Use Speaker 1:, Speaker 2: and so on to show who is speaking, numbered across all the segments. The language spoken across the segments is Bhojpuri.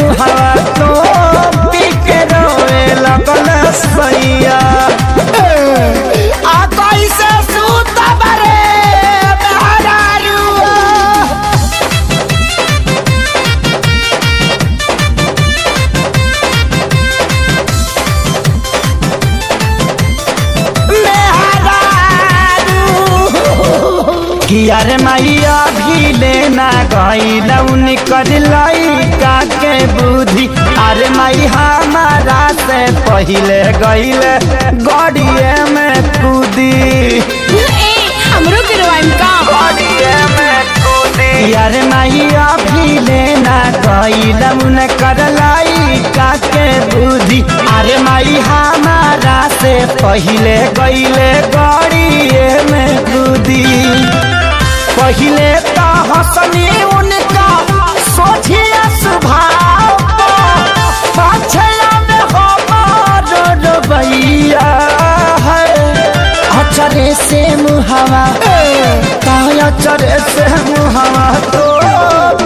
Speaker 1: मुहावा तो पी के रोए लगल सैया। आ कैसे सूतब रे मेहरारूआ। किया रे मैया भी लेना गईल उनकर लइका के बुद्धि। अरे माई हमारा से पहिले गईल गड़िए में कूदी।
Speaker 2: हमरो करवाइम का
Speaker 1: गड़िए में कूदी। अरे मैया भी लेना गईल उनकर लइका के बुद्धि। अरे माई हमारा से पहिले गईल गड़िए में कूदी। पहिले तो हंसनी उनका सोझिया स्वभाव पाछला में हमारो रवैया है। अचरे से मुहावा अचरे से मुहावा तो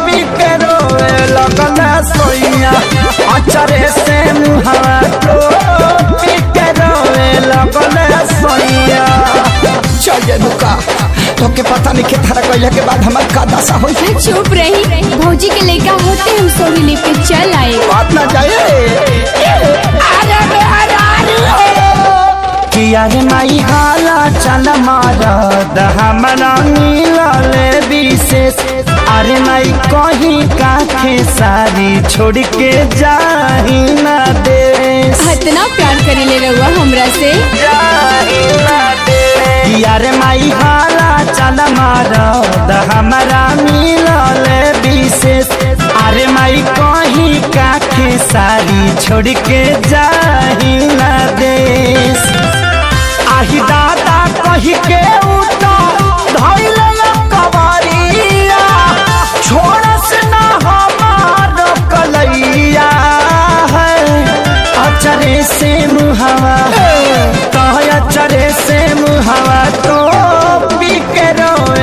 Speaker 1: बिके रोए लगल सोइया। अचरे से मुहावा तो बिके रोए लगल सोइया। चलिए रुका तो के पता नहीं के थारा कहले के बाद हमार का दशा होई।
Speaker 2: चुप रही भौजी के लड़का होते हम सोरी लेके चल आए।
Speaker 1: बात ना जाए अरे किया रे माई हाला चल मारद हमरा मिलले विशेष। अरे माई कहीं काखे सारी छोड़ के जाही ना देश।
Speaker 2: इतना प्यार करे ले रहुआ हमरा से
Speaker 1: जाही ना देश। किया रे माई हाला चल मारद हमरा मिलले विशेष। अरे माई कहीं काखे सारी छोड़ के जाही ना देश। आही दादा कही के उठा धइले कवरिया छोड़स ना हमार कलैया है। अचरे से मुहावा तो अचरे से मुहावा तो पी के रोए